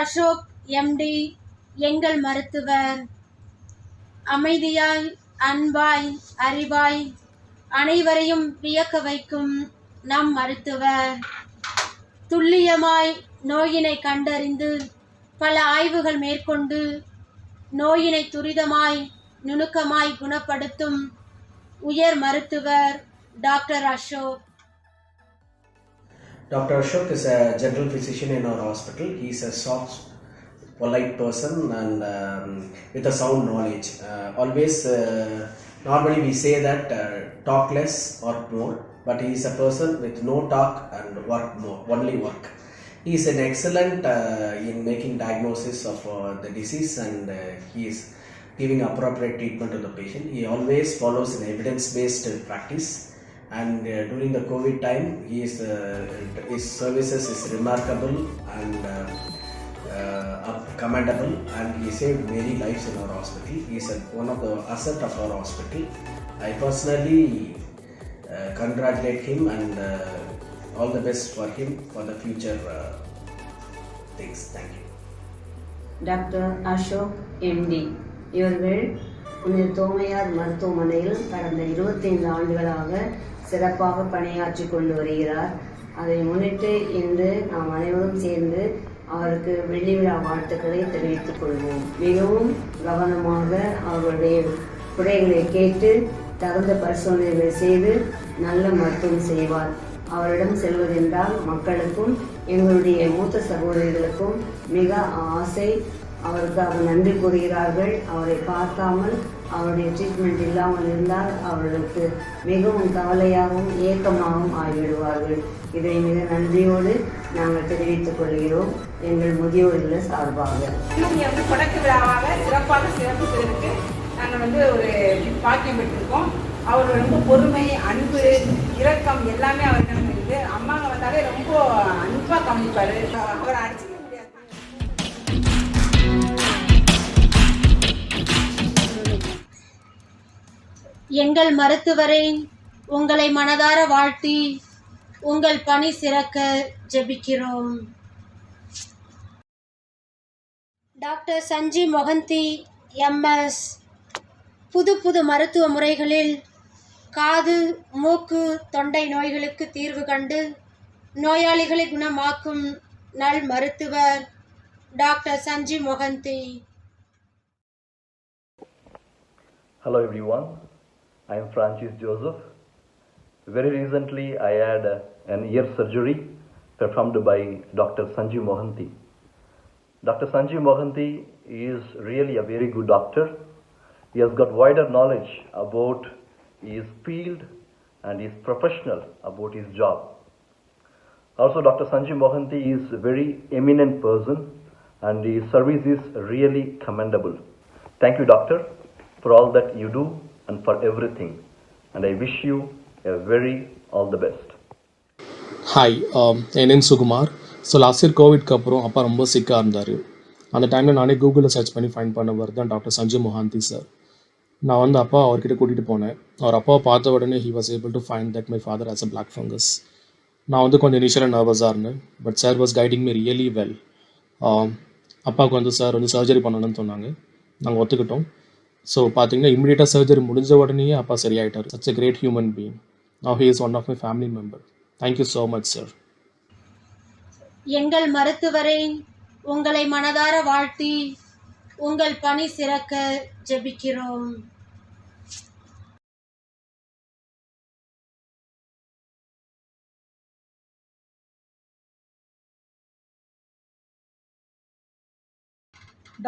Ashok empty எங்கள் மருத்துவர். அமைதியாய், அன்பாய், அறிவாய், அனைவரையும் வியக்க வைக்கும் நம் மருத்துவர். துல்லியமாய் நோயினை கண்டறிந்து பல ஆய்வுகள் மேற்கொண்டு நோயினை துரிதமாய் நுணுக்கமாய் குணப்படுத்தும் உயர் மருத்துவர் doctor Ashok. Dr. Ashok is a general physician in our hospital. He is a soft, polite person and with a sound knowledge. Normally we say that talk less, work more, but he is a person with no talk and work more, only work. He is an excellent in making diagnosis of the disease and he is giving appropriate treatment to the patient. He always follows an evidence-based practice. And during the COVID time, his services is remarkable and commendable, and he saved many lives in our hospital. He is one of the assets of our hospital. I personally congratulate him and all the best for him for the future things. Thank you. Dr. Ashok MD, இவர்கள் புனித தோமையார் மருத்துவமனையில் கடந்த 25 ஆண்டுகளாக சிறப்பாக பணியாற்றி கொண்டு வருகிறார். அதை முன்னிட்டு இன்று நாம் அனைவரும் சேர்ந்து அவருக்கு வெள்ளி விழா வாழ்த்துக்களை தெரிவித்துக் கொள்வோம். மிகவும் கவனமாக அவருடைய குறைகளை கேட்டு தகுந்த பரிசோதனைகளை செய்து நல்ல மருத்துவம் செய்வார். அவரிடம் செல்வதென்றால் மக்களுக்கும் எங்களுடைய மூத்த சகோதரிகளுக்கும் மிக ஆசை. அவருக்காக நன்றி கூறுகிறார்கள். அவரை பார்க்காமல் அவருடைய ட்ரீட்மெண்ட் இல்லாமல் இருந்தால் அவர்களுக்கு மிகவும் கவலையாகவும் ஏக்கமாகவும் ஆகிவிடுவார்கள். இதை மிக நன்றியோடு நாங்கள் தெரிவித்துக் கொள்கிறோம் எங்கள் முதியோர்கள் சார்பாக. தொடக்க விழாவாக சிறப்பாக சிறப்பிப்பதற்கு நாங்கள் ஒரு பாக்கியம் பெற்றிருக்கோம். அவர் ரொம்ப பொறுமை, அன்பு, இரக்கம் எல்லாமே அவரிடம் இருக்குது. அம்மாங்க வந்தாலே ரொம்ப அன்பாக கவனிப்பார். அவரை அடிச்சு எங்கள் மருத்துவரை உங்களை மனதார வாழ்த்தி உங்கள் பணி சிறக்க ஜெபிக்கிறோம். டாக்டர் சஞ்சீவ் மொஹந்தி MS புது மருத்துவ முறைகளில் காது, மூக்கு, தொண்டை நோய்களுக்கு தீர்வு கண்டு நோயாளிகளை குணமாக்கும் நல் மருத்துவர் doctor Sanjeev Mohanty. Hello everyone. I am Francis Joseph. Very recently I had an ear surgery performed by Dr. Sanjeev Mohanty. Dr. Sanjeev Mohanty is really a very good doctor. He has got wider knowledge about his field and is professional about his job. Also Dr. Sanjeev Mohanty is a very eminent person and his service is really commendable. Thank you doctor for all that you do and for everything, and I wish you a very all the best. Hi, என் name Sukumar. So last year கோவிட்க்கு அப்புறம் அப்பா ரொம்ப சிக்காக இருந்தார். அந்த டைமில் நானே கூகுளில் சர்ச் பண்ணி ஃபைண்ட் பண்ணவர் தான் டாக்டர் சஞ்சீவ் மொஹாந்தி சார். நான் அப்பா அவர்கிட்ட கூட்டிகிட்டு போனேன். அவர் அப்பாவை பார்த்த உடனே he was able to find that my father has a black fungus. நான் கொஞ்சம் இனிஷியலாக நர்வஸாக இருந்தேன். But sir was guiding me really well. அப்பாவுக்கு சார் சர்ஜரி பண்ணணும்னு சொன்னாங்க. நாங்கள் ஒத்துக்கிட்டோம். ஸோ பார்த்தீங்கன்னா இம்மிடியேட்டாக சர்ஜரி முடிஞ்ச உடனேயே அப்பா சரியாயிட்டார். Such a great human being. Now he is one of my family member. Thank you so much sir. எங்கள் மருத்துவரை உங்களை மனதார வாழ்த்தி உங்கள் பணி சிறக்க ஜெபிக்கிறோம்.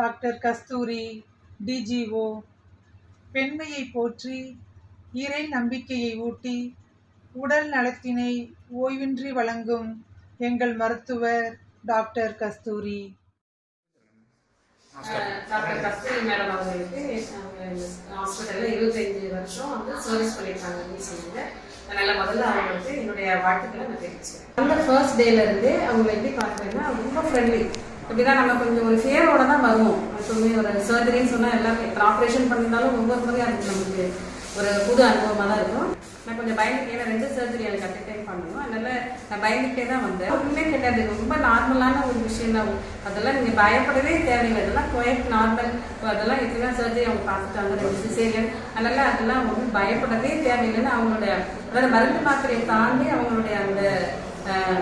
டாக்டர் கஸ்தூரி DGO பெண்மையை போற்றி இறை நம்பிக்கையை ஊட்டி உடல் நலத்தினை ஓய்வின்றி வழங்கும் எங்கள் மருத்துவர் டாக்டர் கஸ்தூரி. டாக்டர் கஸ்தூரி மேடம் அவங்களுக்கு அவங்க ஹாஸ்பிட்டலில் 25 வருஷம் வந்து சர்வீஸ் பண்ணியிருக்காங்கன்னு சொன்னாங்க. அதனால் முதல்ல அவங்களுக்கு என்னுடைய வாழ்த்துக்களை நான் தெரிவிச்சுக்கிறேன். அந்த ஃபர்ஸ்ட் டேலேருந்து அவங்க எப்படி பார்க்குறேன்னா ரொம்ப ஃப்ரெண்ட்லி. எப்படின்னா நம்ம கொஞ்சம் ஒரு ஃபியரோட தான் வருவோம். எப்பவுமே ஒரு சர்ஜரின்னு சொன்னால் எல்லாமே ஆப்ரேஷன் பண்ணியிருந்தாலும் ஒவ்வொரு முறையாக அதுக்கு நமக்கு ஒரு புது அனுபவமாக தான் இருக்கும். நான் கொஞ்சம் பயந்துக்கிட்டே, ஏன்னா 2 சர்ஜரி எனக்கு அட் டைம் பண்ணணும். அதனால் நான் பயந்துக்கிட்டே தான் வந்தேன். ஒன்றுமே கிடையாது, ரொம்ப நார்மலான ஒரு விஷயம் தான். அதெல்லாம் நீங்கள் பயப்படவே தேவையில்லை. அதெல்லாம் குவைட் நார்மல். அதெல்லாம் எப்படின்னா சர்ஜரி அவங்க பார்த்துட்டாங்க, 2 சிசேரியன். அதனால் அதெல்லாம் ஒன்றும் பயப்படவே தேவையில்லைன்னு அவங்களுடைய அதாவது மருந்து மாத்திரையை தாண்டி அவங்களுடைய அந்த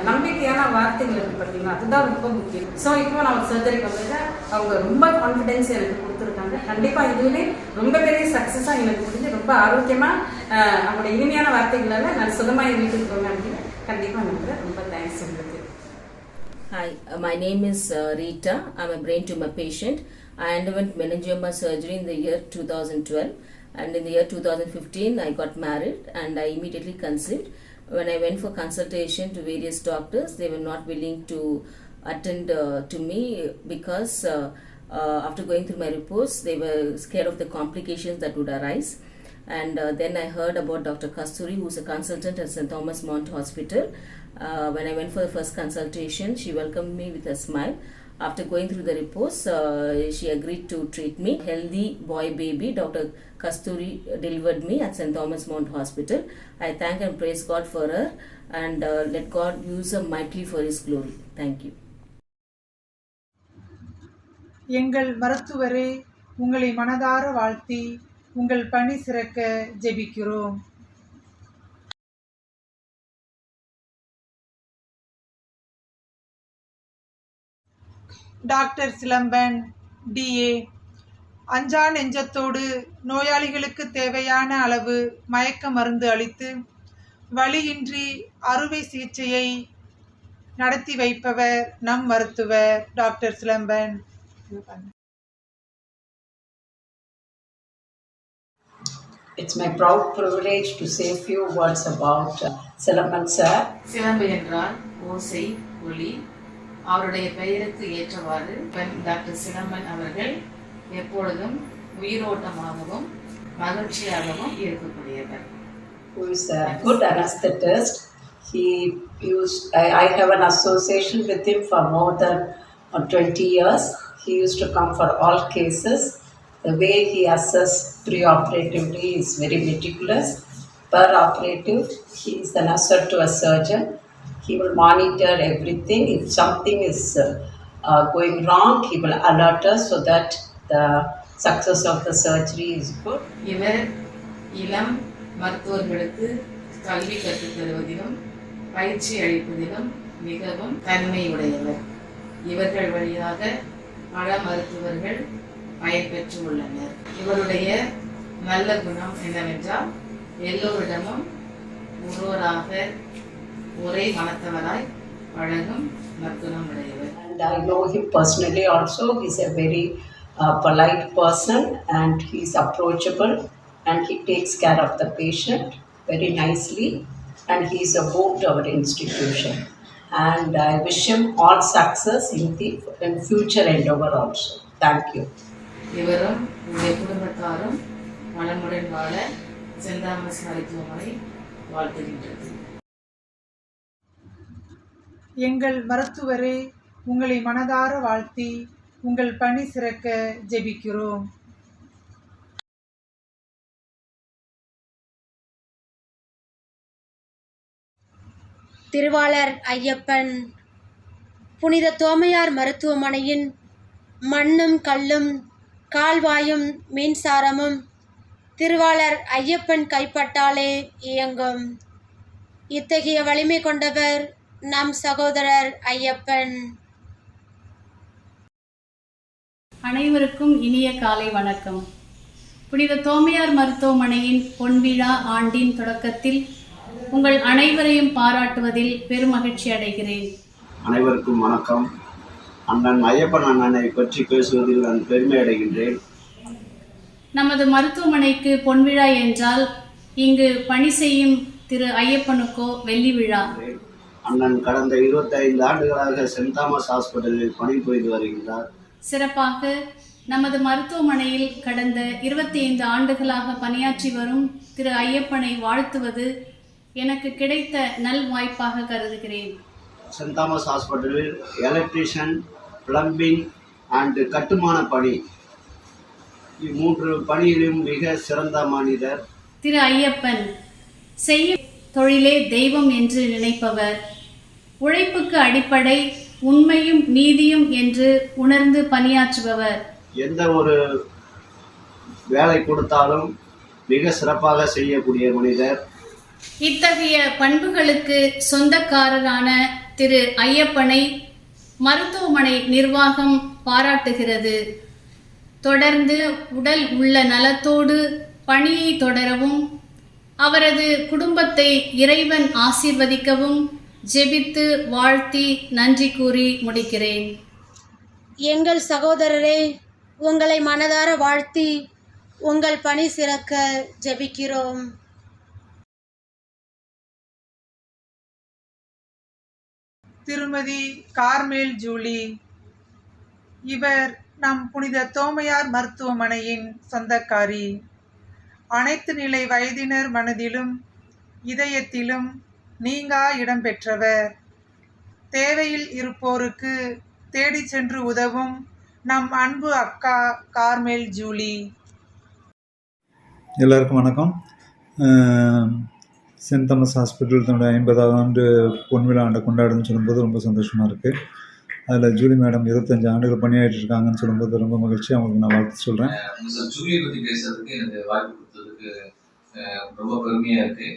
நம்பிக்கையான வார்த்தைகள் இருக்குது பார்த்தீங்களா, அதுதான் ரொம்ப முக்கியம். ஸோ இப்போ நான் சர்ஜரிக்கு வந்துட்டு அவங்க ரொம்ப கான்ஃபிடென்ஸ் எனக்கு கொடுத்துருக்காங்க. கண்டிப்பாக இதுவுமே ரொம்ப பெரிய சக்ஸஸாக எனக்கு முடிஞ்சு ரொம்ப ஆரோக்கியமாக அவங்களோட இனிமையான வார்த்தைகளால் நான் சுகமாக வீட்டுக்கு போவேன். கண்டிப்பாக நம்புகிறேன். ரொம்ப தேங்க்ஸ் உங்களுக்கு. Hi, my name is Rita. I'm a brain tumor patient. I underwent meningioma surgery in the year 2012, and in the year 2015 I got married and I immediately conceived. When I went for consultation to various doctors, they were not willing to attend to me because after going through my reports, they were scared of the complications that would arise. And then I heard about Dr. Kasturi, who's a consultant at St. Thomas Mount Hospital. When I went for the first consultation, she welcomed me with a smile. After going through the reports, she agreed to treat me. Healthy boy baby, Dr. Kasturi delivered me at St. Thomas Mount Hospital. I thank and praise God for her, and let God use her mightily for His glory. Thank you. எங்கள் மருத்துவரே, உங்களை மனதார வாழ்த்தி உங்கள் பணி சிறக்க ஜெபிக்கிறோம். Doctor சிலம்பன் DA, அஞ்சா நெஞ்சத்தோடு நோயாளிகளுக்கு தேவையான அளவு மயக்க மருந்து அளித்து வலியின்றி அறுவை சிகிச்சையை நடத்தி வைப்பவர் நம் மருத்துவர் doctor Silamban. It's my proud privilege to say a few words about Silamban sir. சிலம்பு என்றால் ஓசை, ஒளி. அவருடைய பெயருக்கு ஏற்றவாறு டாக்டர் சிலம்பன் அவர்கள் எப்பொழுதும் உயிரோட்டமாகவும் மகிழ்ச்சியாகவும் இருக்கக்கூடியவர். Who is a good anesthetist. I have an association with him for more than 20 years. He used to come for all cases. The way he assesses pre-operatively is very meticulous. Per operative, he is an assert to a surgeon. He will monitor everything. If something is going wrong, he will alert us so that the success of the surgery is good. இவர் இளம் மருத்துவர்களுக்கு கல்வி கற்றுத் தருவதிலும் பயிற்சி அளிப்பதிலும் மிகவும் தன்மையுடையவர். இவர்கள் வழியாக பல மருத்துவர்கள் பயன்பெற்று உள்ளனர். இவருடைய நல்ல குணம் என்னவென்றால் எல்லோரிடமும் ஒருவராக ஒரே மனத்தவராய் பழகும் நற்குணம் உடையவர். And I know him personally also. He's a very polite person and he's approachable and he takes care of the patient very nicely and he's a boon to our institution. And I wish him all success in future endeavor also. Thank you. இவரும் உங்களுடைய குடும்பத்தாரும் வளமுடன் வாழ send Thomas மருத்துவமனை வாழ்த்துகின்றது. எங்கள் மருத்துவரே, உங்களை மனதார வாழ்த்தி உங்கள் பணி சிறக்க ஜெபிக்கிறோம். திருவாளர் ஐயப்பன், புனித தோமையார் மருத்துவமனையின் மண்ணும் கல்லும் கால்வாயும் மின்சாரமும் திருவாளர் ஐயப்பன் கைப்பட்டாலே இயங்கும். இத்தகைய வலிமை கொண்டவர் நம் சகோதரர் ஐயப்பன். அனைவருக்கும் இனிய காலை வணக்கம். புனித தோமையார் மருத்துவமனையின் பொன்விழா ஆண்டின் தொடக்கத்தில் உங்கள் அனைவரையும் பாராட்டுவதில் பெருமகிழ்ச்சி அடைகிறேன். அனைவருக்கும் வணக்கம். அண்ணன் ஐயப்பன் அண்ணனை பற்றி பேசுவதில் நான் பெருமை அடைகின்றேன். நமது மருத்துவமனைக்கு பொன்விழா என்றால் இங்கு பணி செய்யும் திரு ஐயப்பனுக்கோ வெள்ளி விழா. அண்ணன் கடந்த 25 ஆண்டுகளாக சென்ட் தாமஸ் ஹாஸ்பிட்டலில் பணிபுரிந்து வருகின்றார். சிறப்பாக நமது மருத்துவமனையில் கடந்த 25 ஆண்டுகளாக பணியாற்றி வரும் திரு ஐயப்பனை வாழ்த்துவது எனக்கு கிடைத்த நல் வாய்ப்பாக கருதுகிறேன். சென்ட் தாமஸ் ஹாஸ்பிட்டலில் எலக்ட்ரிஷியன், பிளம்பிங் அண்ட் கட்டுமான பணி, இம்மூன்று பணியிலும் மிக சிறந்த மனிதர். திரு ஐயப்பன் செய்யும் தொழிலே தெய்வம் என்று நினைப்பவர். உழைப்புக்கு அடிப்படை உண்மையும் நீதியும் என்று உணர்ந்து பணியாற்றுபவர். எந்த ஒரு வேலை கொடுத்தாலும் மிக சிறப்பாக செய்யக்கூடிய மனிதர். இத்தகைய பண்புகளுக்கு சொந்தக்காரரான திரு ஐயப்பனை மருத்துவமனை நிர்வாகம் பாராட்டுகிறது. தொடர்ந்து உடல் உள்ள நலத்தோடு பணியை தொடரவும் அவரது குடும்பத்தை இறைவன் ஆசீர்வதிக்கவும் ஜெபித்து வாழ்த்தி நன்றி கூறி முடிக்கிறேன். எங்கள் சகோதரரே, உங்களை மனதார வாழ்த்தி உங்கள் பணி சிறக்க ஜெபிக்கிறோம். திருமதி கார்மேல் ஜூலி, இவர் நம் புனித தோமையார் மருத்துவமனையின் சொந்தக்காரி. அனைத்து நிலை வயதினர் மனதிலும் இதயத்திலும் நீங்கா இடம் பெற்றவர். தேவையில் இருப்போருக்கு தேடி சென்று உதவும் நம் அன்பு அக்கா கார்மேல் ஜூலி. எல்லாருக்கும் வணக்கம். சென்ட் தாமஸ் ஹாஸ்பிட்டல் தன்னோட 50வது ஆண்டு பொன்விழா ஆண்டை கொண்டாடுன்னு சொல்லும்போது ரொம்ப சந்தோஷமாக இருக்குது. அதில் ஜூலி மேடம் 25 ஆண்டுகள் பணியாற்றிட்டு இருக்காங்கன்னு சொல்லும்போது ரொம்ப மகிழ்ச்சி. அவங்களுக்கு நான் வாழ்த்து சொல்கிறேன். ஜூலியை பற்றி பேசுறதுக்கு எனக்கு வாய்ப்பு கொடுத்ததுக்கு ரொம்ப பெருமையாக இருக்குது.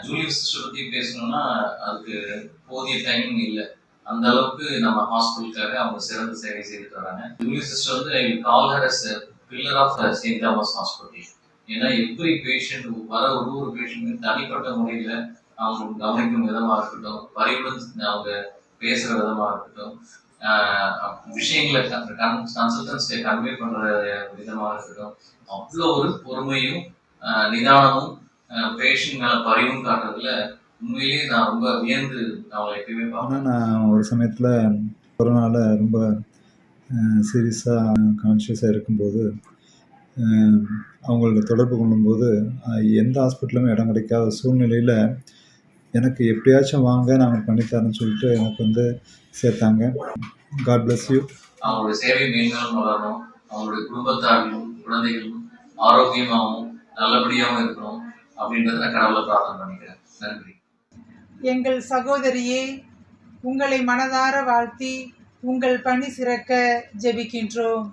ஜூலி சிஸ்டர் பற்றி பேசணும்னா அதுக்கு போதிய டைமிங் இல்லை. அந்த அளவுக்கு நம்ம ஹாஸ்பிட்டலுக்காக அவங்க சிறந்த சேவை செய்துட்டு வராங்க. ஜூலி சிஸ்டர் வந்து I call her as pillar of Saint Thomas hospital. ஏன்னா எவ்ரி பேஷண்ட் வர ஒரு பேஷண்ட்டு தனிப்பட்ட முறையில் அவங்க கவனிக்கும் விதமாக இருக்கட்டும், பரிவுடன் அவங்க பேசுகிற விதமாக இருக்கட்டும், விஷயங்களை கன்சல்டன்ஸ்க்கு கன்வே பண்ணுற விதமாக இருக்கட்டும், அவ்வளோ ஒரு பொறுமையும் நிதானமும் பேஷண்ட் மேலே பரிவும் காட்டுறதுல உண்மையிலேயே நான் ரொம்ப வியந்து அவங்களை எப்பயுமே பார்ப்பேன். நான் ஒரு சமயத்தில் கொரோனாவில் ரொம்ப சீரியஸாக கான்ஷியஸாக இருக்கும்போது அவங்களோட தொடர்பு கொள்ளும்போது எந்த ஹாஸ்பிட்டலுமே இடம் கிடைக்காத சூழ்நிலையில் எனக்கு எப்படியாச்சும் வாங்க நாங்கள் பண்ணித்தரேன்னு சொல்லிட்டு எனக்கு வந்து சேர்த்தாங்க. God bless you. அவங்களோட சேவை மேன்மேலும் வளரணும், அவங்களுடைய குடும்பத்தார்களும் குழந்தைகளும் ஆரோக்கியமாகவும் நல்லபடியாகவும் இருக்கணும் அப்படின்றத நான் கடவுளை பிரார்த்தனை பண்ணிக்கிறேன். நன்றி. எங்கள் சகோதரியே, உங்களை மனதார வாழ்த்தி உங்கள் பணி சிறக்க ஜெபிக்கின்றோம்.